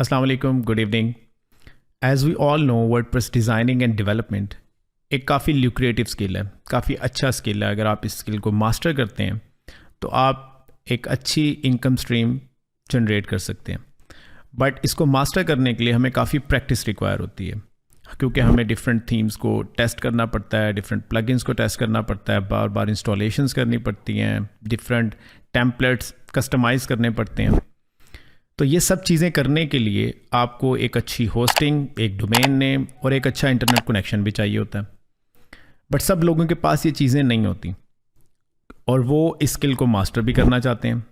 अस्सलाम वालेकुम, good evening. As we all know, WordPress designing and development एक काफ़ी ल्यूक्रेटिव स्किल है, काफ़ी अच्छा स्किल है। अगर आप इस स्किल को मास्टर करते हैं तो आप एक अच्छी इनकम स्ट्रीम जनरेट कर सकते हैं। बट इसको मास्टर करने के लिए हमें काफ़ी प्रैक्टिस रिक्वायर होती है, क्योंकि हमें डिफरेंट थीम्स को टेस्ट करना पड़ता है, डिफरेंट प्लगइन्स को टेस्ट करना पड़ता है, बार बार इंस्टॉलेशंस करनी पड़ती हैं, डिफरेंट टेम्पलेट्स कस्टमाइज़ करने पड़ते हैं। तो ये सब चीज़ें करने के लिए आपको एक अच्छी होस्टिंग, एक डोमेन नेम और एक अच्छा इंटरनेट कनेक्शन भी चाहिए होता है। बट सब लोगों के पास ये चीज़ें नहीं होती और वो इस स्किल को मास्टर भी करना चाहते हैं।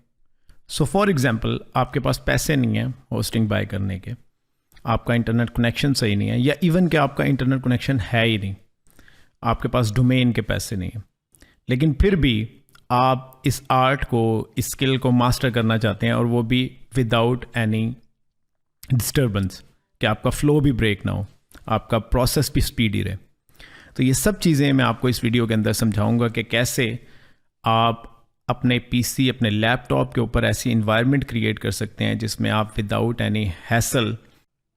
सो फॉर एग्जांपल, आपके पास पैसे नहीं हैं होस्टिंग बाय करने के, आपका इंटरनेट कनेक्शन सही नहीं है, या इवन कि आपका इंटरनेट कनेक्शन है ही नहीं, आपके पास डोमेन के पैसे नहीं हैं, लेकिन फिर भी आप इस आर्ट को, इस स्किल को मास्टर करना चाहते हैं, और वो भी विदाउट एनी डिस्टर्बेंस, कि आपका फ्लो भी ब्रेक ना हो, आपका प्रोसेस भी स्पीडी रहे। तो ये सब चीज़ें मैं आपको इस वीडियो के अंदर समझाऊंगा कि कैसे आप अपने पीसी, अपने लैपटॉप के ऊपर ऐसी इन्वायरमेंट क्रिएट कर सकते हैं जिसमें आप without any hassle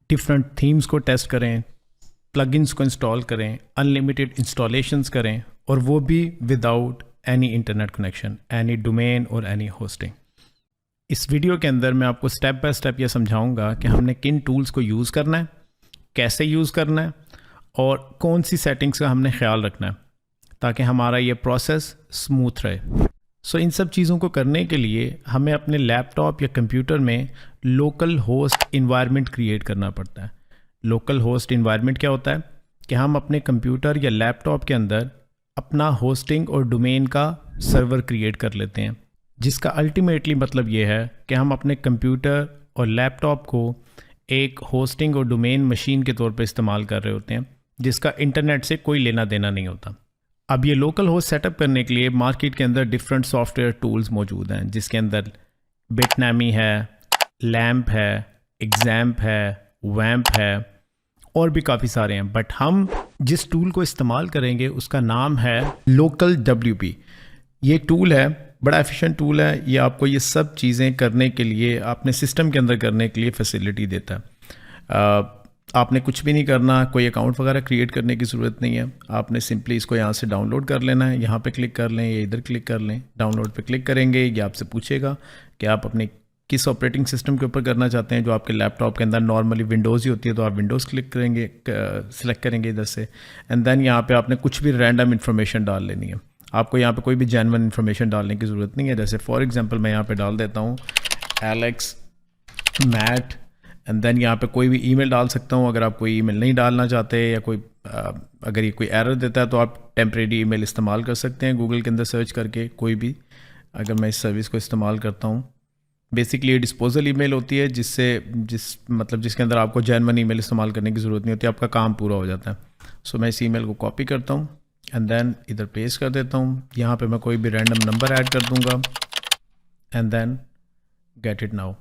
different themes को टेस्ट करें, प्लगइन्स को इंस्टॉल करें, अनलिमिटेड इंस्टॉलेशंस करें, और वो भी without any internet connection, any domain और एनी होस्टिंग। इस वीडियो के अंदर मैं आपको स्टेप बाय स्टेप ये समझाऊंगा कि हमने किन टूल्स को यूज़ करना है, कैसे यूज़ करना है, और कौन सी सेटिंग्स का हमने ख्याल रखना है ताकि हमारा ये प्रोसेस स्मूथ रहे। सो इन सब चीज़ों को करने के लिए हमें अपने लैपटॉप या कंप्यूटर में लोकल होस्ट इन्वायरमेंट क्रिएट करना पड़ता है। लोकल होस्ट इन्वायरमेंट क्या होता है कि हम अपने कंप्यूटर या लैपटॉप के अंदर अपना होस्टिंग और डोमेन का सर्वर क्रिएट कर लेते हैं, जिसका अल्टीमेटली मतलब ये है कि हम अपने कंप्यूटर और लैपटॉप को एक होस्टिंग और डोमेन मशीन के तौर पर इस्तेमाल कर रहे होते हैं, जिसका इंटरनेट से कोई लेना देना नहीं होता। अब ये लोकल होस्ट सेटअप करने के लिए मार्केट के अंदर डिफरेंट सॉफ्टवेयर टूल्स मौजूद हैं, जिसके अंदर बिटनैमी है, लैम्प है, एग्जैम्प है, वैम्प है, और भी काफ़ी सारे हैं। बट हम जिस टूल को इस्तेमाल करेंगे उसका नाम है लोकल WP। ये टूल है, बड़ा एफिशिएंट टूल है। ये आपको ये सब चीज़ें करने के लिए, अपने सिस्टम के अंदर करने के लिए फैसिलिटी देता है। आपने कुछ भी नहीं करना, कोई अकाउंट वगैरह क्रिएट करने की ज़रूरत नहीं है। आपने सिंपली इसको यहाँ से डाउनलोड कर लेना है, यहाँ पे क्लिक कर लें या इधर क्लिक कर लें। डाउनलोड पे क्लिक करेंगे, ये आपसे पूछेगा कि आप अपने किस ऑपरेटिंग सिस्टम के ऊपर करना चाहते हैं। जो आपके लैपटॉप के अंदर नॉर्मली विंडोज़ ही होती है, तो आप विंडोज़ क्लिक करेंगे, सिलेक्ट करेंगे इधर से, एंड देन यहाँ पर आपने कुछ भी रैंडम इन्फॉर्मेशन डाल लेनी है। आपको यहाँ पर कोई भी जेन्युइन इन्फॉर्मेशन डालने की ज़रूरत नहीं है। जैसे फॉर एग्जाम्पल मैं यहाँ पर डाल देता हूँ एलेक्स मैट, एंड देन यहाँ पे कोई भी ईमेल डाल सकता हूँ। अगर आप कोई ईमेल नहीं डालना चाहते, या कोई अगर ये कोई एरर देता है, तो आप टेम्परेरी ईमेल इस्तेमाल कर सकते हैं गूगल के अंदर सर्च करके कोई भी। अगर मैं इस सर्विस को इस्तेमाल करता हूँ, बेसिकली ये डिस्पोजल ईमेल होती है, जिसके अंदर आपको जेन्युइन ईमेल इस्तेमाल करने की ज़रूरत नहीं होती, आपका काम पूरा हो जाता है। सो मैं इस ईमेल को कॉपी करता हूँ एंड देन इधर पेस्ट कर देता हूँ। यहाँ पर मैं कोई भी रैंडम नंबर ऐड कर दूँगा and then get it now.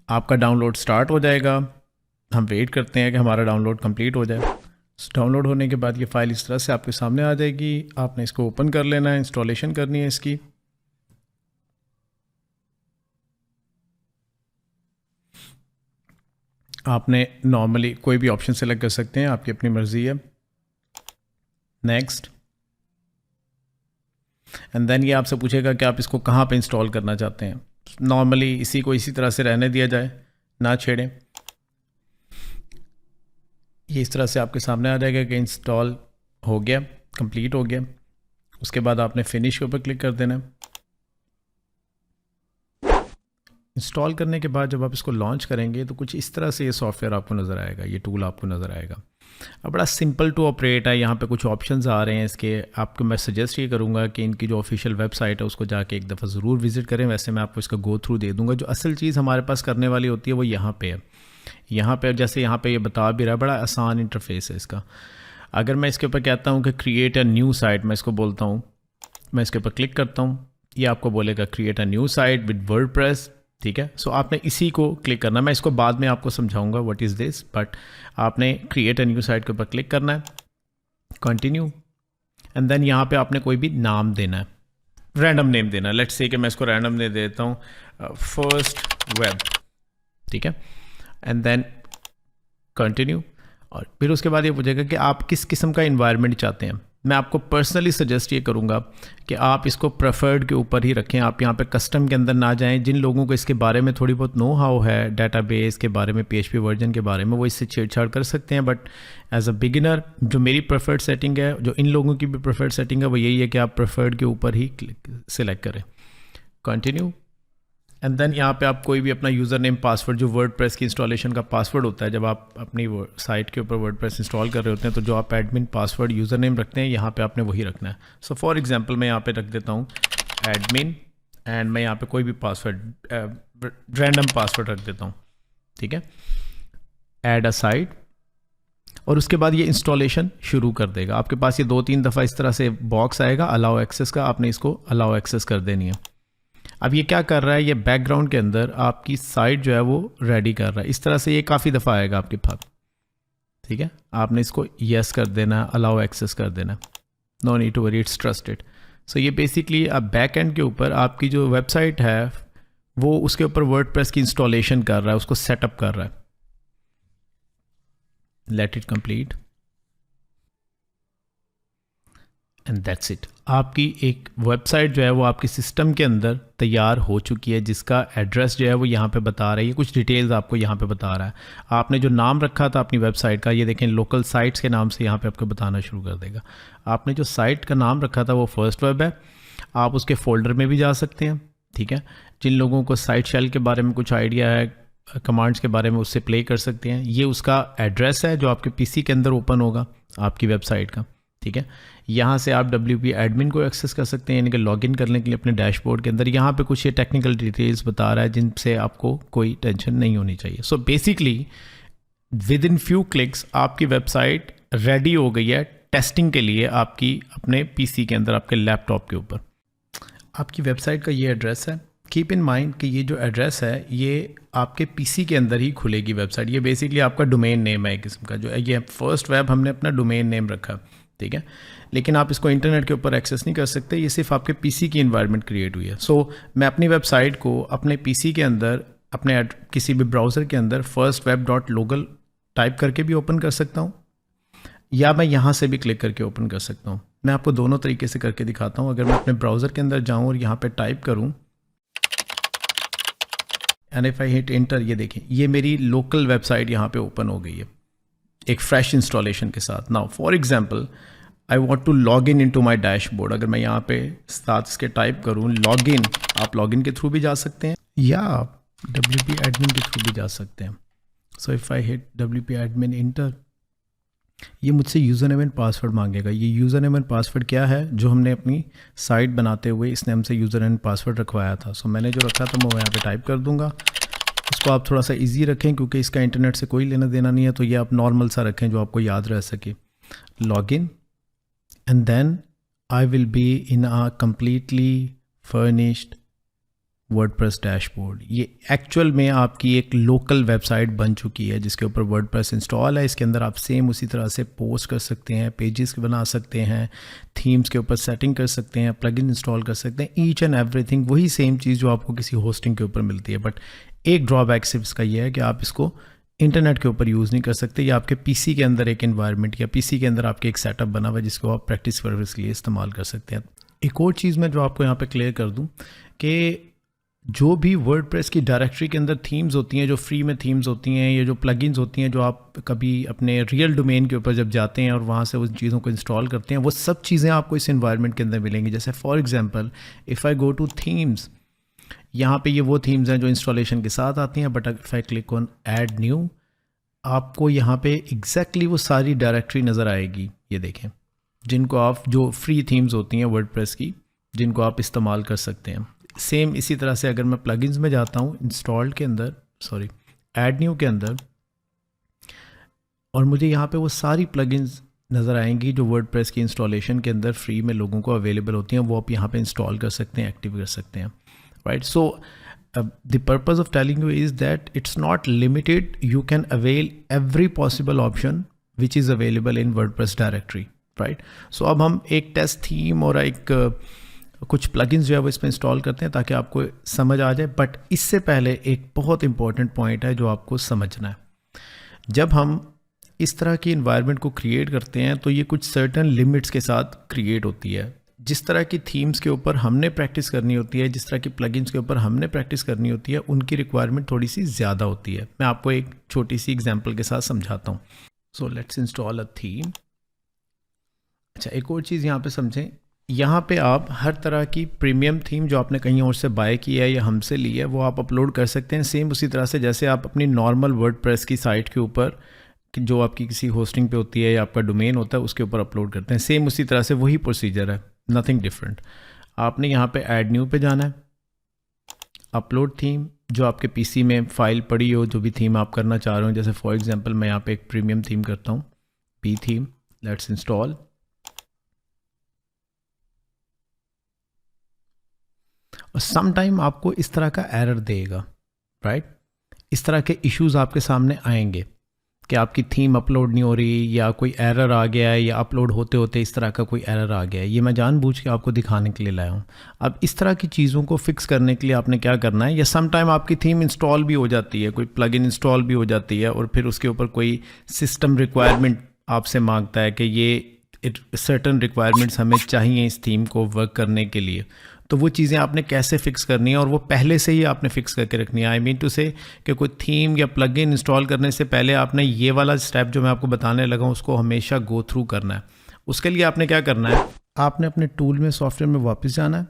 आपका डाउनलोड स्टार्ट हो जाएगा। हम वेट करते हैं कि हमारा डाउनलोड कंप्लीट हो जाए। डाउनलोड होने के बाद ये फ़ाइल इस तरह से आपके सामने आ जाएगी। आपने इसको ओपन कर लेना है, इंस्टॉलेशन करनी है इसकी। आपने नॉर्मली कोई भी ऑप्शन सेलेक्ट कर सकते हैं, आपकी अपनी मर्ज़ी है। नेक्स्ट, एंड देन ये आपसे पूछेगा कि आप इसको कहाँ पे इंस्टॉल करना चाहते हैं। नॉर्मली इसी को इसी तरह से रहने दिया जाए, ना छेड़ें। ये इस तरह से आपके सामने आ जाएगा कि इंस्टॉल हो गया, कंप्लीट हो गया। उसके बाद आपने फिनिश के ऊपर क्लिक कर देना। इंस्टॉल करने के बाद जब आप इसको लॉन्च करेंगे तो कुछ इस तरह से ये सॉफ्टवेयर आपको नज़र आएगा, ये टूल आपको नज़र आएगा। अब बड़ा सिंपल टू ऑपरेट है। यहाँ पे कुछ ऑप्शंस आ रहे हैं इसके। आपको मैं सजेस्ट ये करूँगा कि इनकी जो ऑफिशियल वेबसाइट है उसको जाके एक दफ़ा ज़रूर विज़िट करें। वैसे मैं आपको इसका गो थ्रू दे दूँगा। जो असल चीज़ हमारे पास करने वाली होती है वो यहाँ पे है। यहाँ पे जैसे यहाँ पे ये बता भी रहा है, बड़ा आसान इंटरफेस है इसका। अगर मैं इसके ऊपर कहता हूँ कि क्रिएट अ न्यू साइट, मैं इसको बोलता हूँ, मैं इसके ऊपर क्लिक करता हूँ, ये आपको बोलेगा create a new site with WordPress. ठीक है, सो आपने इसी को क्लिक करना है। मैं इसको बाद में आपको समझाऊंगा व्हाट इज़ दिस, बट आपने क्रिएट अ न्यू साइट के ऊपर क्लिक करना है, कंटिन्यू, एंड देन यहाँ पे आपने कोई भी नाम देना है, रैंडम नेम देना है। लेट्स से कि मैं इसको रैंडम दे देता हूँ फर्स्ट वेब। ठीक है, एंड देन कंटिन्यू। और फिर उसके बाद ये पूछेगा कि आप किस किस्म का इन्वायरमेंट चाहते हैं। मैं आपको पर्सनली सजेस्ट ये करूँगा कि आप इसको प्रेफर्ड के ऊपर ही रखें, आप यहाँ पे कस्टम के अंदर ना जाएं। जिन लोगों को इसके बारे में थोड़ी बहुत नो हाउ है, डेटाबेस के बारे में, PHP वर्जन के बारे में, वो इससे छेड़छाड़ कर सकते हैं। बट एज अ बिगिनर जो मेरी प्रेफर्ड सेटिंग है, जो इन लोगों की भी प्रेफर्ड सेटिंग है, वो यही है कि आप प्रेफर्ड के ऊपर ही सिलेक्ट करें। कंटिन्यू, एंड देन यहाँ पे आप कोई भी अपना यूज़र नेम पासवर्ड, जो वर्डप्रेस की इंस्टॉलेशन का पासवर्ड होता है, जब आप अपनी साइट के ऊपर वर्डप्रेस इंस्टॉल कर रहे होते हैं, तो जो आप एडमिन पासवर्ड यूज़र नेम रखते हैं, यहाँ पे आपने वही रखना है। सो फॉर एग्जांपल मैं यहाँ पे रख देता हूँ एडमिन, एंड मैं यहाँ पे कोई भी पासवर्ड रैंडम पासवर्ड रख देता हूँ, ठीक है। ऐड अ साइट, और उसके बाद ये इंस्टॉलेशन शुरू कर देगा। आपके पास ये 2-3 दफ़ा इस तरह से बॉक्स आएगा अलाउ एक्सेस का, आपने इसको अलाउ एक्सेस कर देनी है। अब ये क्या कर रहा है, ये बैकग्राउंड के अंदर आपकी साइट जो है वो रेडी कर रहा है। इस तरह से ये काफ़ी दफ़ा आएगा आपके पास, ठीक है। आपने इसको यस कर देना, अलाउ एक्सेस कर देना, no need to worry, it's trusted. So ये बेसिकली अब बैक एंड के ऊपर आपकी जो वेबसाइट है वो उसके ऊपर वर्डप्रेस की इंस्टॉलेशन कर रहा है, उसको सेटअप कर रहा है। Let it complete and that's it. आपकी एक वेबसाइट जो है वो आपके सिस्टम के अंदर तैयार हो चुकी है, जिसका एड्रेस जो है वो यहाँ पे बता रहा है, ये कुछ डिटेल्स आपको यहाँ पे बता रहा है। आपने जो नाम रखा था अपनी वेबसाइट का, ये देखें लोकल साइट्स के नाम से यहाँ पे आपको बताना शुरू कर देगा। आपने जो साइट का नाम रखा था वो फर्स्ट वेब है, आप उसके फोल्डर में भी जा सकते हैं, ठीक है। जिन लोगों को साइट शेल के बारे में कुछ आइडिया है, कमांड्स के बारे में, उससे प्ले कर सकते हैं। ये उसका एड्रेस है जो आपके PC के अंदर ओपन होगा आपकी वेबसाइट का, ठीक है। यहाँ से आप WP एडमिन को एक्सेस कर सकते हैं, यानी कि लॉगिन करने के लिए अपने डैशबोर्ड के अंदर। यहाँ पे कुछ ये टेक्निकल डिटेल्स बता रहा है जिनसे आपको कोई टेंशन नहीं होनी चाहिए। So basically with in few clicks आपकी वेबसाइट रेडी हो गई है टेस्टिंग के लिए आपकी अपने PC के अंदर, आपके लैपटॉप के ऊपर। आपकी वेबसाइट का ये एड्रेस है। कीप इन माइंड कि ये जो एड्रेस है ये आपके PC के अंदर ही खुलेगी वेबसाइट। ये बेसिकली आपका डोमेन नेम है एक किस्म का, जो है ये फर्स्ट वेब हमने अपना डोमेन नेम रखा, ठीक है। लेकिन आप इसको इंटरनेट के ऊपर एक्सेस नहीं कर सकते, ये सिर्फ आपके PC की इन्वायरमेंट क्रिएट हुई है। सो मैं अपनी वेबसाइट को अपने PC के अंदर, अपने किसी भी ब्राउज़र के अंदर firstweb.local टाइप करके भी ओपन कर सकता हूँ, या मैं यहाँ से भी क्लिक करके ओपन कर सकता हूँ। मैं आपको दोनों तरीके से करके दिखाता हूँ। अगर मैं अपने ब्राउज़र के अंदर जाऊँ और यहाँ पे टाइप करूँ and if I hit enter, ये देखें ये मेरी लोकल वेबसाइट यहाँ पे ओपन हो गई है एक फ्रेश इंस्टॉलेशन के साथ। Now for example I want to log in into my dashboard. अगर मैं यहाँ पे साथ इसके टाइप करूँ लॉगिन, आप लॉगिन के थ्रू भी जा सकते हैं या आप WP एडमिन के थ्रू भी जा सकते हैं। So if I hit WP admin inter, ये मुझसे यूज़र नेम एंड पासवर्ड मांगेगा। ये यूज़र नेम एंड पासवर्ड क्या है, जो हमने अपनी साइट बनाते हुए इसने हमसे यूज़र नेम एंड पासवर्ड रखवाया था। सो मैंने जो रखा था मैं यहाँ पे टाइप कर दूंगा। इसको आप थोड़ा सा इजी रखें क्योंकि इसका इंटरनेट से कोई लेना देना नहीं है, तो ये आप नॉर्मल सा रखें जो आपको याद रह सके। Login and then I will be in a completely furnished WordPress dashboard. ये एक्चुअल में आपकी एक लोकल वेबसाइट बन चुकी है जिसके ऊपर वर्डप्रेस इंस्टॉल है। इसके अंदर आप सेम उसी तरह से पोस्ट कर सकते हैं, पेजेस बना सकते हैं, थीम्स के ऊपर सेटिंग कर सकते हैं, प्लगइन इंस्टॉल कर सकते हैं, ईच एंड एवरीथिंग वही सेम चीज़ जो आपको किसी होस्टिंग के ऊपर मिलती है। बट एक ड्रॉबैक सिर्फ इसका ये है कि आप इसको इंटरनेट के ऊपर यूज़ नहीं कर सकते, या आपके PC के अंदर एक इन्वायरमेंट या PC के अंदर आपके एक सेटअप बना हुआ है जिसको आप प्रैक्टिस पर्पस के लिए इस्तेमाल कर सकते हैं। एक और चीज़ मैं जो आपको यहाँ पे क्लियर कर दूँ कि जो भी वर्डप्रेस की डायरेक्टरी के अंदर थीम्स होती हैं, जो फ्री में थीम्स होती हैं, या जो प्लगइन्स होती हैं, जो आप कभी अपने रियल डोमेन के ऊपर जब जाते हैं और वहाँ से उन चीज़ों को इंस्टॉल करते हैं, वो सब चीज़ें आपको इस इन्वायरमेंट के अंदर मिलेंगी। जैसे for example if I go to themes, यहाँ पे ये वो थीम्स हैं जो इंस्टॉलेशन के साथ आती हैं। But if I click on add new, आपको यहाँ पे एग्जैक्टली वो सारी डायरेक्टरी नज़र आएगी। ये देखें, जिनको आप, जो फ्री थीम्स होती हैं वर्डप्रेस की, जिनको आप इस्तेमाल कर सकते हैं। सेम इसी तरह से अगर मैं प्लगइन्स में जाता हूँ, इंस्टॉल्ड के अंदर, सॉरी ऐड न्यू के अंदर, और मुझे यहाँ पे वो सारी प्लगइन्स नज़र आएंगी जो वर्डप्रेस की इंस्टॉलेशन के अंदर फ्री में लोगों को अवेलेबल होती हैं, वो आप यहाँ पे इंस्टॉल कर सकते हैं, एक्टिव कर सकते हैं, right. So the purpose of telling you is that it's not limited. You can avail every possible option which is available in WordPress directory, right? So अब हम एक टेस्ट थीम और एक कुछ प्लगइन्स जो है वो इसमें इंस्टॉल करते हैं ताकि आपको समझ आ जाए। बट इससे पहले एक बहुत इंपॉर्टेंट पॉइंट है जो आपको समझना है। जब हम इस तरह की इन्वायरमेंट को क्रिएट करते हैं तो ये कुछ सर्टेन लिमिट्स के साथ क्रिएट होती है। जिस तरह की थीम्स के ऊपर हमने प्रैक्टिस करनी होती है, जिस तरह की प्लगइन्स के ऊपर हमने प्रैक्टिस करनी होती है, उनकी रिक्वायरमेंट थोड़ी सी ज़्यादा होती है। मैं आपको एक छोटी सी एग्जांपल के साथ समझाता हूँ। So let's install a theme. अच्छा, एक और चीज़ यहाँ पे समझें, यहाँ पे आप हर तरह की प्रीमियम थीम जो आपने कहीं और से बाय की है या हमसे ली है वो आप अपलोड कर सकते हैं, सेम उसी तरह से जैसे आप अपनी नॉर्मल वर्डप्रेस की साइट के ऊपर जो आपकी किसी होस्टिंग पे होती है या आपका डोमेन होता है उसके ऊपर अपलोड करते हैं। सेम उसी तरह से वही प्रोसीजर है, नथिंग डिफरेंट। आपने यहाँ पे ऐड न्यू पे जाना है, अपलोड थीम, जो आपके पीसी में फ़ाइल पड़ी हो, जो भी थीम आप करना चाह रहे हो। जैसे फॉर एग्जांपल मैं यहाँ पे एक प्रीमियम थीम करता हूँ, पी थीम, लेट्स इंस्टॉल। और सम टाइम आपको इस तरह का एरर देगा, राइट? इस तरह के इश्यूज आपके सामने आएंगे कि आपकी थीम अपलोड नहीं हो रही या कोई एरर आ गया है या अपलोड होते होते इस तरह का कोई एरर आ गया है। ये मैं जानबूझ के आपको दिखाने के लिए लाया हूँ। अब इस तरह की चीज़ों को फिक्स करने के लिए आपने क्या करना है, या सम टाइम आपकी थीम इंस्टॉल भी हो जाती है, कोई प्लगइन इंस्टॉल भी हो जाती है और फिर उसके ऊपर कोई सिस्टम रिक्वायरमेंट आपसे मांगता है कि ये सर्टन रिक्वायरमेंट्स हमें चाहिए इस थीम को वर्क करने के लिए। तो वो चीज़ें आपने कैसे फिक्स करनी है और वो पहले से ही आपने फिक्स करके रखनी है। आई मीन टू से कि कोई थीम या प्लगइन इंस्टॉल करने से पहले आपने ये वाला स्टेप जो मैं आपको बताने लगा हूँ उसको हमेशा गो थ्रू करना है। उसके लिए आपने क्या करना है, आपने अपने टूल में, सॉफ्टवेयर में वापस जाना है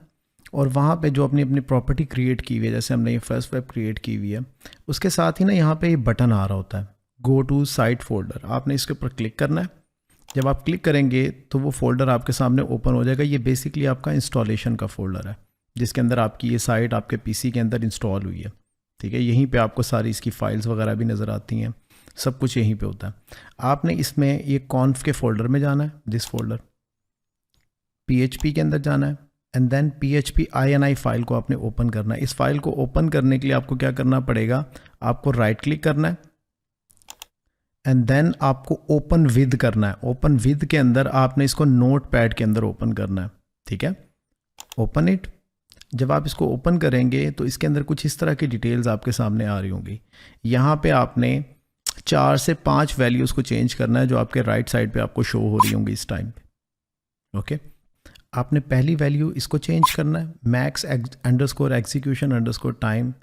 और वहाँ पे जो अपनी अपनी प्रॉपर्टी क्रिएट की हुई है, जैसे हमने ये फर्स्ट वेब क्रिएट की हुई है, उसके साथ ही ना यहाँ पे ये बटन आ रहा होता है, गो टू साइट फोल्डर। आपने इसके ऊपर क्लिक करना है। जब आप क्लिक करेंगे तो वो फोल्डर आपके सामने ओपन हो जाएगा। ये बेसिकली आपका इंस्टॉलेशन का फोल्डर है जिसके अंदर आपकी ये साइट आपके पीसी के अंदर इंस्टॉल हुई है, ठीक है। यहीं पे आपको सारी इसकी फाइल्स वगैरह भी नज़र आती हैं, सब कुछ यहीं पे होता है। आपने इसमें ये कॉन्फ के फोल्डर में जाना है, दिस फोल्डर, PHP के अंदर जाना है and then PHP INI file को आपने ओपन करना है। इस फाइल को ओपन करने के लिए आपको क्या करना पड़ेगा, आपको राइट क्लिक करना है एंड देन आपको ओपन विद करना है। ओपन विद के अंदर आपने इसको नोट पैड के अंदर ओपन करना है, ठीक है। Open it. जब आप इसको ओपन करेंगे तो इसके अंदर कुछ इस तरह की डिटेल्स आपके सामने आ रही होंगी। यहाँ पे आपने 4 से 5 वैल्यूज़ को चेंज करना है जो आपके राइट साइड पे आपको शो हो रही होंगी इस टाइम पे, ओके। आपने पहली वैल्यू इसको चेंज करना है, max underscore execution underscore time,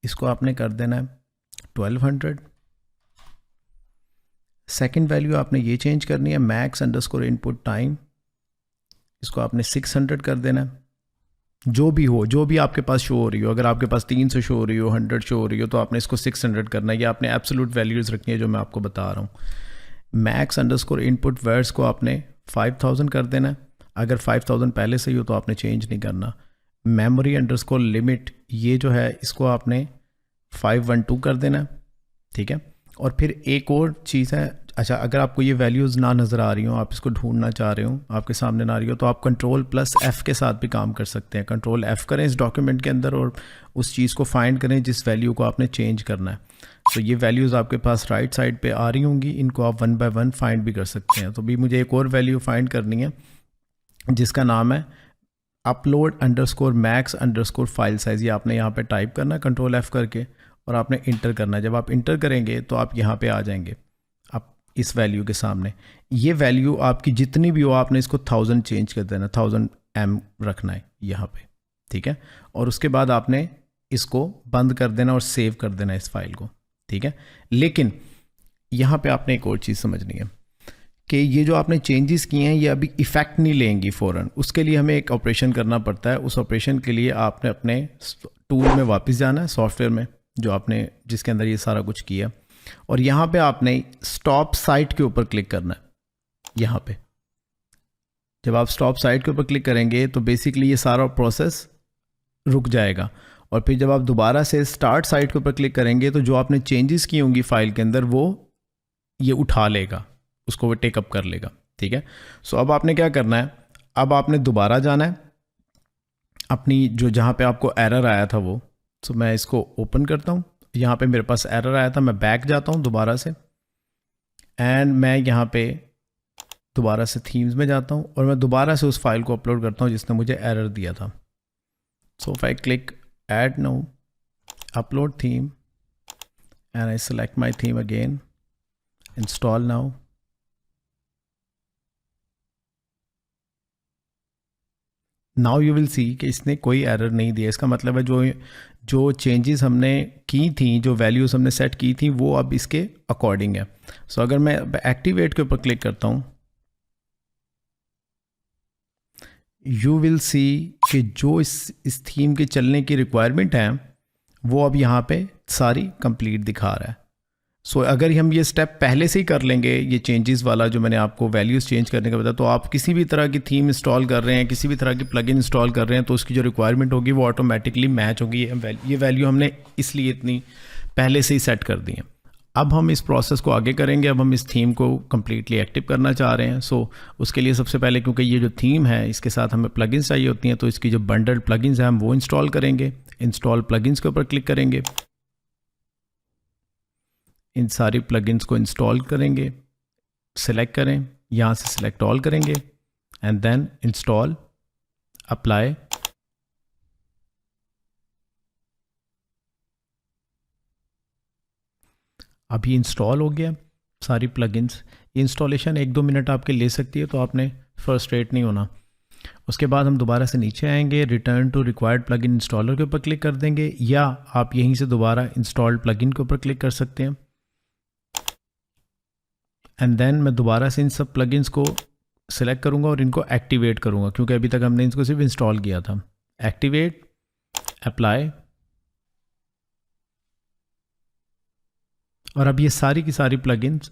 इसको आपने कर देना है 1200। सेकेंड वैल्यू आपने ये चेंज करनी है, मैक्स अंडरस्कोर इनपुट टाइम, इसको आपने 600 कर देना है। जो भी हो, जो भी आपके पास शो हो रही हो, अगर आपके पास 300 शो हो रही हो, 100 शो हो रही हो, तो आपने इसको 600 करना है। ये आपने एब्सोल्यूट वैल्यूज़ रखनी है जो मैं आपको बता रहा हूँ। मैक्स अंडरस्कोर इनपुट वर्ड्स को आपने 5000 कर देना है। अगर 5000 पहले से ही हो तो आपने चेंज नहीं करना। मेमोरी अंडरस्कोर लिमिट, ये जो है इसको आपने 512 कर देना है, ठीक है। और फिर एक और चीज़ है, अच्छा, अगर आपको ये वैल्यूज़ ना नज़र आ रही हो, आप इसको ढूंढना चाह रहे हो, आपके सामने ना आ रही हो, तो आप Ctrl+F के साथ भी काम कर सकते हैं। Ctrl+F करें इस डॉक्यूमेंट के अंदर और उस चीज़ को फाइंड करें जिस वैल्यू को आपने चेंज करना है। तो ये वैल्यूज़ आपके पास राइट साइड पे आ रही होंगी, इनको आप 1 बाय 1 फाइंड भी कर सकते हैं। तो भी मुझे एक और वैल्यू फाइंड करनी है जिसका नाम है upload_max_ फाइल साइज़। ये आपने यहाँ पर टाइप करना है Ctrl+F करके और आपने इंटर करना है। जब आप इंटर करेंगे तो आप यहाँ पर आ जाएंगे इस वैल्यू के सामने। ये वैल्यू आपकी जितनी भी हो आपने इसको 1000 चेंज कर देना, 1000 M रखना है यहाँ पे, ठीक है। और उसके बाद आपने इसको बंद कर देना और सेव कर देना इस फाइल को, ठीक है। लेकिन यहाँ पे आपने एक और चीज़ समझनी है कि ये जो आपने चेंजेस किए हैं ये अभी इफ़ेक्ट नहीं लेंगी फ़ौरन। उसके लिए हमें एक ऑपरेशन करना पड़ता है। उस ऑपरेशन के लिए आपने अपने टूल में वापस जाना है, सॉफ्टवेयर में जो आपने जिसके अंदर ये सारा कुछ किया, और यहाँ पे आपने स्टॉप साइट के ऊपर क्लिक करना है। यहाँ पे जब आप स्टॉप साइट के ऊपर क्लिक करेंगे तो बेसिकली ये सारा प्रोसेस रुक जाएगा। और फिर जब आप दोबारा से स्टार्ट साइट के ऊपर क्लिक करेंगे तो जो आपने चेंजेस की होंगी फाइल के अंदर वो ये उठा लेगा, उसको वो टेकअप कर लेगा, ठीक है। सो अब आपने क्या करना है, अब आपने दोबारा जाना है अपनी जो जहाँ पे आपको एरर आया था वो। सो मैं इसको ओपन करता हूँ, यहाँ पे मेरे पास एरर आया था, मैं बैक जाता हूँ दोबारा से एंड मैं यहाँ पे दोबारा से थीम्स में जाता हूँ और मैं दोबारा से उस फाइल को अपलोड करता हूँ जिसने मुझे एरर दिया था. So if I click add now, upload theme, and I select my theme again, install now. Now you will see कि इसने कोई एरर नहीं दिया. इसका मतलब है जो चेंजेस हमने की थी, जो वैल्यूज़ हमने सेट की थी, वो अब इसके अकॉर्डिंग है. सो अगर मैं एक्टिवेट के ऊपर क्लिक करता हूँ, यू विल सी कि जो इस थीम के चलने की रिक्वायरमेंट है वो अब यहाँ पे सारी कंप्लीट दिखा रहा है. सो अगर हम ये स्टेप पहले से ही कर लेंगे, ये चेंजेस वाला जो मैंने आपको वैल्यूज़ चेंज करने का बताया, तो आप किसी भी तरह की थीम इंस्टॉल कर रहे हैं, किसी भी तरह की प्लगइन इंस्टॉल कर रहे हैं, तो उसकी जो रिक्वायरमेंट होगी वो ऑटोमेटिकली मैच होगी. ये वैल्यू हमने इसलिए इतनी पहले से ही सेट कर दी है. अब हम इस प्रोसेस को आगे करेंगे. अब हम इस थीम को कम्प्लीटली एक्टिव करना चाह रहे हैं. सो उसके लिए सबसे पहले, क्योंकि ये जो थीम है इसके साथ हमें प्लगइन्स चाहिए होती हैं, तो इसकी जो बंडल्ड प्लगइन्स हैं हम वो इंस्टॉल करेंगे. इंस्टॉल प्लगइन्स के ऊपर क्लिक करेंगे, इन सारी प्लगइन्स को इंस्टॉल करेंगे, सेलेक्ट करें, यहाँ से सेलेक्ट ऑल करेंगे एंड देन इंस्टॉल, अप्लाई. अभी इंस्टॉल हो गया सारी प्लगइन्स. इंस्टॉलेशन 1-2 मिनट आपके ले सकती है, तो आपने फ्रस्ट्रेट नहीं होना. उसके बाद हम दोबारा से नीचे आएंगे, return to required plugin installer के ऊपर क्लिक कर देंगे, या आप यहीं से दोबारा इंस्टॉल्ड प्लगइन के ऊपर क्लिक कर सकते हैं. एंड देन मैं दोबारा से इन सब प्लगइन्स को सिलेक्ट करूंगा और इनको एक्टिवेट करूंगा, क्योंकि अभी तक हमने इनको सिर्फ इंस्टॉल किया था. एक्टिवेट, अप्लाई, और अब ये सारी की सारी प्लगइन्स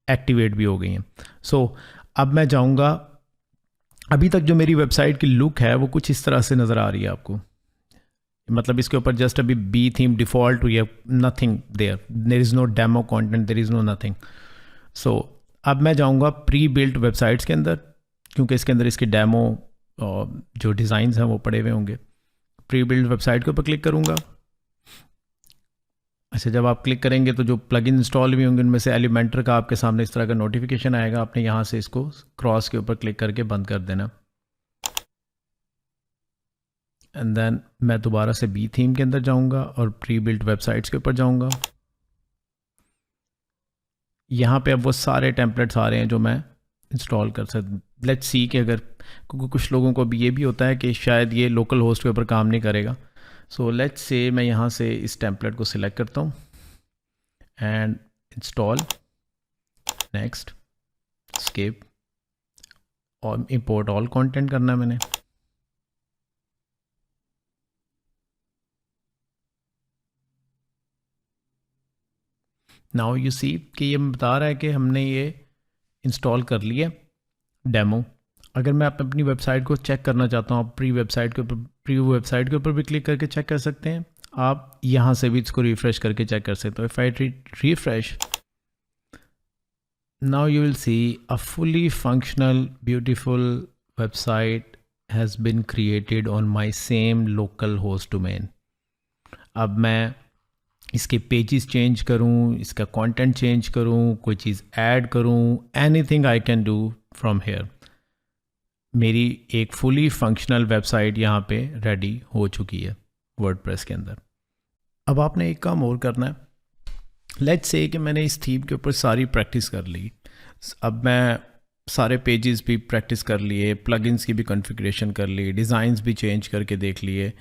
एक्टिवेट भी हो गई हैं. सो अब मैं जाऊंगा, अभी तक जो मेरी वेबसाइट की लुक है वो कुछ इस तरह से नज़र आ रही है आपको. मतलब इसके ऊपर जस्ट अभी बी थीम डिफ़ॉल्ट हुई है, nothing there is no demo content, there is no nothing. So अब मैं जाऊंगा प्री बिल्ट वेबसाइट्स के अंदर, क्योंकि इसके अंदर इसके डेमो जो डिज़ाइंस हैं वो पड़े हुए होंगे. प्री बिल्ट वेबसाइट के ऊपर क्लिक करूंगा. अच्छा, जब आप क्लिक करेंगे तो जो प्लगइन इंस्टॉल भी होंगे उनमें से एलिमेंटर का आपके सामने इस तरह का नोटिफिकेशन आएगा. आपने यहाँ से इसको क्रॉस के ऊपर क्लिक करके बंद कर देना. एंड देन मैं दोबारा से बी थीम के अंदर जाऊंगा और प्री बिल्ट वेबसाइट्स के ऊपर जाऊंगा. यहाँ पे अब वो सारे टेम्पलेट्स आ रहे हैं जो मैं इंस्टॉल कर सकता. लेट्स सी कि अगर, क्योंकि कुछ लोगों को भी ये भी होता है कि शायद ये लोकल होस्ट के ऊपर काम नहीं करेगा. सो लेट्स से मैं यहाँ से इस टेम्पलेट को सिलेक्ट करता हूँ एंड इंस्टॉल, नेक्स्ट, स्किप, और इंपोर्ट ऑल कंटेंट करना है मैंने. नाउ यू सी कि ये बता रहा है कि हमने ये इंस्टॉल कर लिया डेमो. अगर मैं अपनी वेबसाइट को चेक करना चाहता हूँ, आप प्री वेबसाइट के ऊपर भी क्लिक करके चेक कर सकते हैं. आप यहाँ से भी इसको रिफ्रेश करके चेक कर सकते हो. If I refresh, now you will see a fully functional beautiful website has been created on my same local host domain. अब मैं इसके पेजेस चेंज करूं, इसका कंटेंट चेंज करूं, कोई चीज़ ऐड करूं, anything I can do from here. मेरी एक फुली फंक्शनल वेबसाइट यहाँ पे रेडी हो चुकी है वर्डप्रेस के अंदर. अब आपने एक काम और करना है. लेट्स से कि मैंने इस थीम के ऊपर सारी प्रैक्टिस कर ली. अब मैं सारे पेजेस भी प्रैक्टिस कर लिए, प्लगइन्स की भी कॉन्फ़िगरेशन कर ली, डिज़ाइंस भी चेंज करके देख लिए.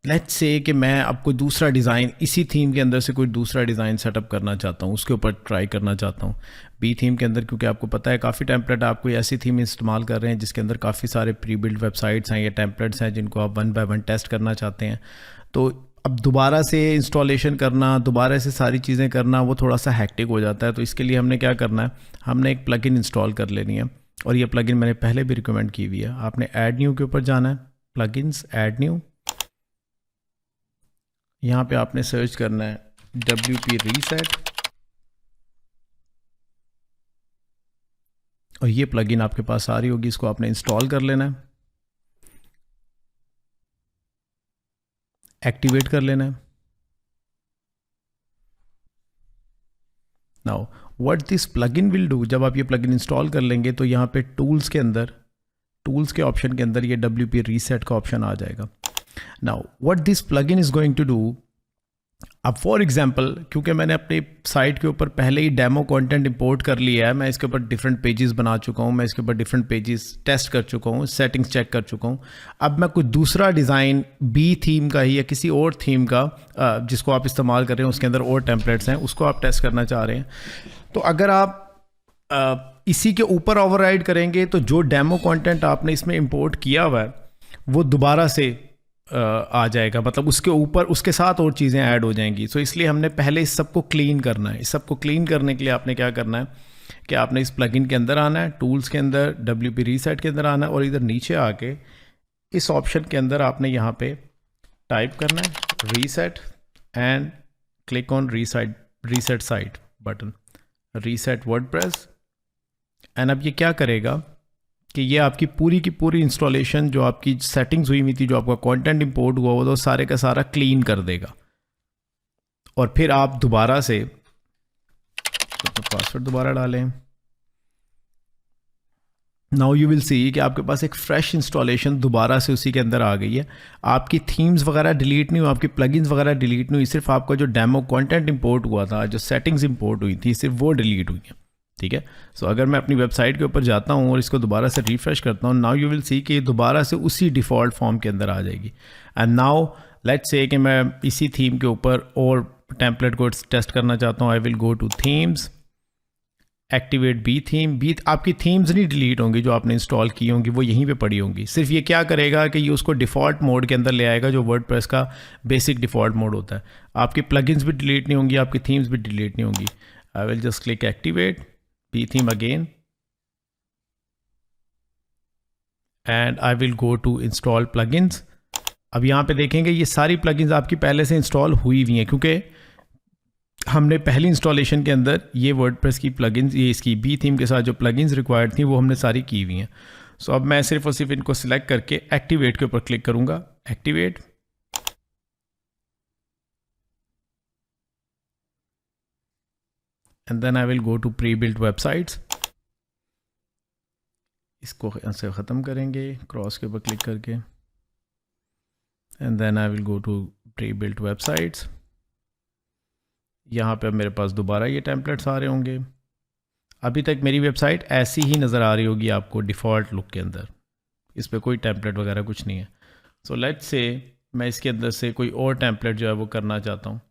लेट्स से कि मैं अब कोई दूसरा डिज़ाइन इसी थीम के अंदर से कोई दूसरा डिज़ाइन सेटअप करना चाहता हूँ, उसके ऊपर ट्राई करना चाहता हूँ बी थीम के अंदर, क्योंकि आपको पता है काफ़ी टेम्पलेट आप कोई ऐसी थीम इस्तेमाल कर रहे हैं जिसके अंदर काफ़ी सारे प्री बिल्ड वेबसाइट्स हैं या टेम्पलेट्स हैं जिनको आप 1 बाय 1 टेस्ट करना चाहते हैं. तो अब दोबारा से इंस्टॉलेशन करना, दोबारा से सारी चीज़ें करना, वो थोड़ा सा हैक्टिक हो जाता है. तो इसके लिए हमने क्या करना है, हमने एक प्लगइन इंस्टॉल कर लेनी है. और ये प्लगइन मैंने पहले भी रिकमेंड की हुई है. आपने ऐड न्यू के ऊपर जाना है, प्लगइन्स, ऐड न्यू. यहाँ पे आपने सर्च करना है WP रीसेट, और ये प्लगइन आपके पास आ रही होगी. इसको आपने इंस्टॉल कर लेना है, एक्टिवेट कर लेना है. Now what this plugin will do, जब आप ये प्लगइन इंस्टॉल कर लेंगे तो यहाँ पे टूल्स के अंदर, टूल्स के ऑप्शन के अंदर ये WP रीसेट का ऑप्शन आ जाएगा. Now what this plugin is going to do, अब फॉर एग्जांपल क्योंकि मैंने अपनी साइट के ऊपर पहले ही डेमो कंटेंट इंपोर्ट कर लिया है, मैं इसके ऊपर डिफरेंट पेजेस बना चुका हूँ, मैं इसके ऊपर डिफरेंट पेजेस टेस्ट कर चुका हूँ, सेटिंग्स चेक कर चुका हूँ. अब मैं कोई दूसरा डिज़ाइन बी थीम का ही या किसी और थीम का जिसको आप इस्तेमाल कर रहे हैं उसके अंदर और टेम्पलेट्स हैं, उसको आप टेस्ट करना चाह रहे हैं, तो अगर आप इसी के ऊपर ओवरराइड करेंगे तो जो डेमो कंटेंट आपने इसमें इंपोर्ट किया हुआ है वो दोबारा से आ जाएगा, मतलब उसके ऊपर उसके साथ और चीज़ें ऐड हो जाएंगी. सो इसलिए हमने पहले इस सब को क्लीन करना है. इस सब को क्लीन करने के लिए आपने क्या करना है कि आपने इस प्लगइन के अंदर आना है, टूल्स के अंदर WP रीसेट के अंदर आना है और इधर नीचे आके इस ऑप्शन के अंदर आपने यहाँ पे टाइप करना है reset and click on reset site button, reset WordPress. And अब ये क्या करेगा कि ये आपकी पूरी की पूरी इंस्टॉलेशन जो आपकी सेटिंग्स हुई थी, जो आपका कंटेंट इंपोर्ट हुआ वो तो सारे का सारा क्लीन कर देगा. और फिर आप दोबारा से तो पासवर्ड दोबारा डालें. नाउ यू विल सी कि आपके पास एक फ्रेश इंस्टॉलेशन दोबारा से उसी के अंदर आ गई है. आपकी थीम्स वगैरह डिलीट नहीं हुई, आपकी प्लगइन्स वगैरह डिलीट नहीं हुई, सिर्फ आपका जो डेमो कंटेंट इंपोर्ट हुआ था, जो सेटिंग्स इंपोर्ट हुई थी, सिर्फ वो डिलीट हुई हैं. ठीक है. सो अगर मैं अपनी वेबसाइट के ऊपर जाता हूँ और इसको दोबारा से रिफ्रेश करता हूँ, नाउ यू विल सी कि ये दोबारा से उसी डिफ़ॉल्ट फॉर्म के अंदर आ जाएगी. एंड नाउ लेट्स से कि मैं इसी थीम के ऊपर और टेम्पलेट को टेस्ट करना चाहता हूँ. I will go to themes, activate B theme. आपकी थीम्स नहीं डिलीट होंगी, जो आपने इंस्टॉल की होंगी वो यहीं पे पड़ी होंगी. सिर्फ ये क्या करेगा कि ये उसको डिफ़ॉल्ट मोड के अंदर ले आएगा, जो वर्डप्रेस का बेसिक डिफ़ॉल्ट मोड होता है. आपकी प्लगइन्स भी डिलीट नहीं होंगी, आपकी थीम्स भी डिलीट नहीं होंगी. I will just click activate B theme again and I will go to install plugins. अब यहाँ पे देखेंगे ये सारी प्लगइन्स आपकी पहले से इंस्टॉल हुई हुई हैं, क्योंकि हमने पहली इंस्टॉलेशन के अंदर ये वर्डप्रेस की प्लगइन्स, ये इसकी बी थीम के साथ जो प्लगइन्स रिक्वायर्ड थी वो हमने सारी की हुई हैं. सो अब मैं सिर्फ और सिर्फ इनको सिलेक्ट करके एक्टिवेट के ऊपर क्लिक करूँगा. Activate, and then I will go to pre-built websites. इसको ऐसे ख़त्म करेंगे क्रॉस के ऊपर क्लिक करके, and then I will go to pre-built websites. यहाँ पे अब मेरे पास दोबारा ये टेम्पलेट्स आ रहे होंगे. अभी तक मेरी वेबसाइट ऐसी ही नज़र आ रही होगी आपको डिफ़ॉल्ट लुक के अंदर, इस पर कोई टेम्पलेट वगैरह कुछ नहीं है. सो लेट्स से मैं इसके अंदर से कोई और टेम्पलेट जो है वो करना चाहता हूँ.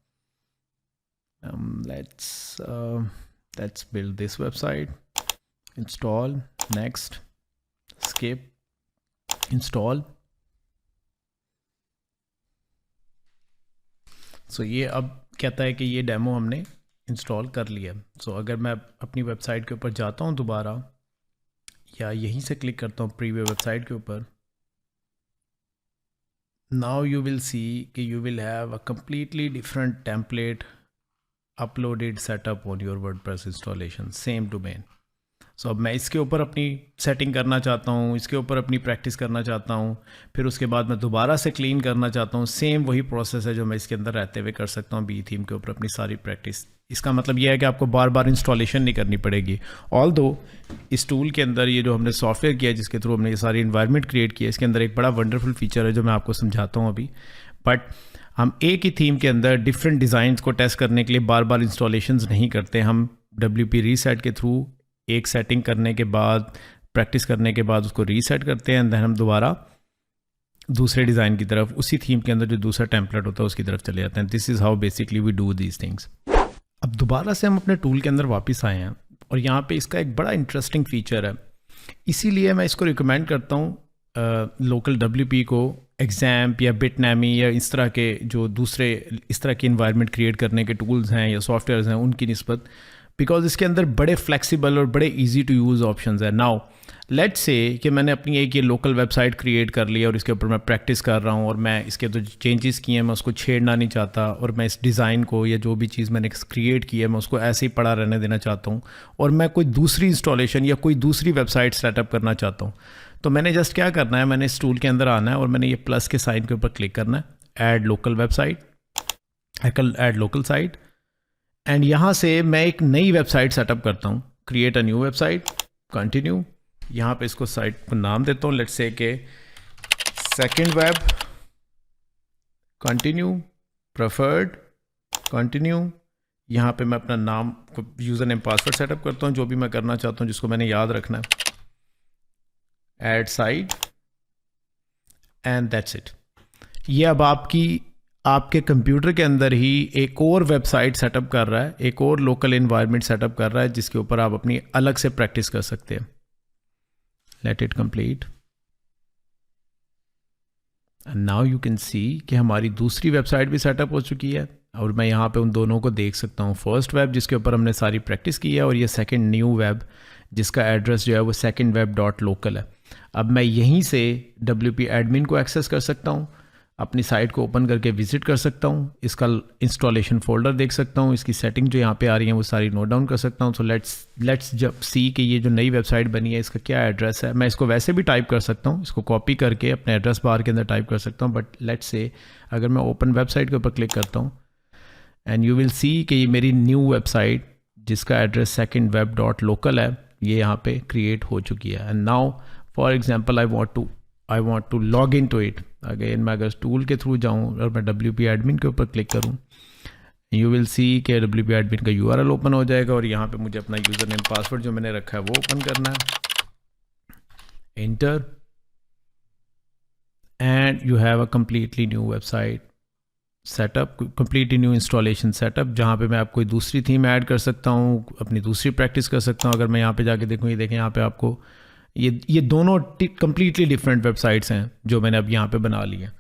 Let's build this website. Install, next, skip, install. So ये अब कहता है कि ये डेमो हमने इंस्टॉल कर लिया. सो अगर मैं अपनी वेबसाइट के ऊपर जाता हूँ दोबारा, या यहीं से क्लिक करता हूँ प्रीव्यू वेबसाइट के ऊपर, now you will see कि you will have a completely different template uploaded setup on your WordPress installation, same domain. सो अब मैं इसके ऊपर अपनी सेटिंग करना चाहता हूँ, इसके ऊपर अपनी प्रैक्टिस करना चाहता हूँ, फिर उसके बाद मैं दोबारा से क्लीन करना चाहता हूँ. सेम वही प्रोसेस है जो मैं इसके अंदर रहते हुए कर सकता हूँ बी थीम के ऊपर अपनी सारी प्रैक्टिस. इसका मतलब यह है कि आपको बार बार इंस्टॉलेशन नहीं करनी पड़ेगी. ऑल्दो इस टूल के अंदर ये जो हमने सॉफ्टवेयर किया जिसके थ्रू हमने ये सारी इन्वायरमेंट क्रिएट किया, इसके अंदर एक बड़ा वंडरफुल फीचर है जो मैं आपको समझाता हूँ अभी. बट हम एक ही थीम के अंदर डिफरेंट डिज़ाइंस को टेस्ट करने के लिए बार बार इंस्टॉलेशंस नहीं करते. हम WP रीसेट के थ्रू एक सेटिंग करने के बाद, प्रैक्टिस करने के बाद उसको रीसेट करते हैं, एंड देन हम दोबारा दूसरे डिज़ाइन की तरफ, उसी थीम के अंदर जो दूसरा टेम्पलेट होता है उसकी तरफ चले जाते हैं. This is how basically we do these things. अब दोबारा से हम अपने टूल के अंदर वापस आए हैं और यहाँ पे इसका एक बड़ा इंटरेस्टिंग फीचर है, इसीलिए मैं इसको रिकमेंड करता हूँ लोकल WP को एग्ज़ैम्प या बिटनैमी या इस तरह के जो दूसरे इस तरह के इन्वायरमेंट क्रिएट करने के टूल्स हैं या सॉफ्टवेयर्स हैं उनकी निस्बत, बिकॉज इसके अंदर बड़े फ्लेक्सिबल और बड़े इजी टू यूज़ ऑप्शंस हैं. नाउ लेट्स से कि मैंने अपनी एक ये लोकल वेबसाइट क्रिएट कर ली और इसके ऊपर मैं प्रैक्टिस कर रहा हूँ और मैं इसके जो चेंजेस किए हैं मैं उसको छेड़ना नहीं चाहता, और मैं इस डिज़ाइन को या जो भी चीज़ मैंने क्रिएट की है मैं उसको ऐसे ही पड़ा रहने देना चाहता हूँ, और मैं कोई दूसरी इंस्टॉलेशन या कोई दूसरी वेबसाइट सेटअप करना चाहता हूँ. तो मैंने जस्ट क्या करना है, मैंने इस टूल के अंदर आना है और मैंने ये प्लस के साइन के ऊपर क्लिक करना है, add local website, add local site, and यहाँ से मैं एक नई वेबसाइट सेटअप करता हूँ, create a new website, continue. यहाँ पे इसको साइट को नाम देता हूँ, लेट्स से के second web, continue, preferred, continue. यहाँ पे मैं अपना नाम, यूज़र नेम, पासवर्ड सेटअप करता हूँ, जो भी मैं करना चाहता हूँ जिसको मैंने याद रखना है, add site, and that's it. ये अब आपके कंप्यूटर के अंदर ही एक और वेबसाइट सेटअप कर रहा है, एक और लोकल इन्वायरमेंट सेटअप कर रहा है जिसके ऊपर आप अपनी अलग से प्रैक्टिस कर सकते हैं। Let it complete and now you can see कि हमारी दूसरी वेबसाइट भी सेटअप हो चुकी है और मैं यहाँ पे उन दोनों को देख सकता हूँ। फर्स्ट वेब जिसके ऊपर हमने सारी प्रैक्टिस की है और ये सेकंड न्यू वेब जिसका एड्रेस जो है वो secondweb.local है। अब मैं यहीं से WP एडमिन को एक्सेस कर सकता हूँ, अपनी साइट को ओपन करके विजिट कर सकता हूँ, इसका इंस्टॉलेशन फोल्डर देख सकता हूँ, इसकी सेटिंग जो यहाँ पे आ रही है वो सारी नोट डाउन कर सकता हूँ। सो लेट्स जब सी कि ये जो नई वेबसाइट बनी है इसका क्या एड्रेस है। मैं इसको वैसे भी टाइप कर सकता हूँ, इसको कॉपी करके अपने एड्रेस बार के अंदर टाइप कर सकता हूँ, बट लेट्स से अगर मैं ओपन वेबसाइट के ऊपर क्लिक करता हूँ एंड यू विल सी कि ये मेरी न्यू वेबसाइट जिसका एड्रेस secondweb.local है ये यहाँ पे क्रिएट हो चुकी है। And now for example I want to log in to it. Again मैं अगर टूल के थ्रू जाऊँ और मैं WP एडमिन के ऊपर क्लिक करूँ, यू विल सी कि WP एडमिन का URL ओपन हो जाएगा और यहाँ पे मुझे अपना यूज़र नेम पासवर्ड जो मैंने रखा है वो ओपन करना है, enter, and you have a completely new website setup, completely new installation setup, जहाँ पे मैं आपको दूसरी थीम ऐड कर सकता हूँ, अपनी दूसरी प्रैक्टिस कर सकता हूँ। अगर मैं यहाँ पे जाके देखूँ, ये देखें यहाँ पे आपको ये दोनों कंप्लीटली डिफरेंट वेबसाइट्स हैं जो मैंने अब यहाँ पे बना ली है।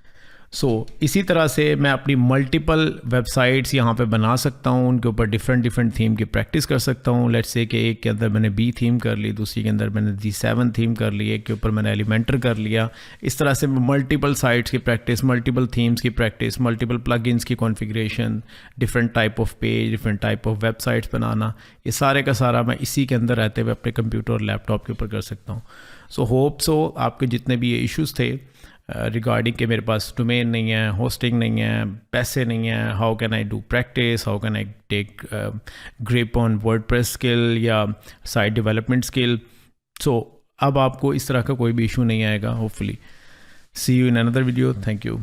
सो इसी तरह से मैं अपनी मल्टीपल वेबसाइट्स यहाँ पे बना सकता हूँ, उनके ऊपर डिफरेंट थीम की प्रैक्टिस कर सकता हूँ। लेट्स से कि एक के अंदर मैंने B थीम कर ली, दूसरी के अंदर मैंने G7 थीम कर ली, एक के ऊपर मैंने एलिमेंटर कर लिया। इस तरह से मल्टीपल साइट्स की प्रैक्टिस, मल्टीपल थीम्स की प्रैक्टिस, मल्टीपल प्लगइन्स की configuration, different type of page, different type of websites बनाना, ये सारे का सारा मैं इसी के अंदर रहते हुए अपने कंप्यूटर और लैपटॉप के ऊपर कर सकता हूँ। सो होप सो आपके जितने भी ये इश्यूज़ थे रिगार्डिंग के मेरे पास डोमेन नहीं है, होस्टिंग नहीं है, पैसे नहीं है, how can I do practice, how can I take grip on WordPress skill या साइट डेवलपमेंट स्किल। सो अब आपको इस तरह का कोई भी इशू नहीं आएगा hopefully. See you in another video. Thank you.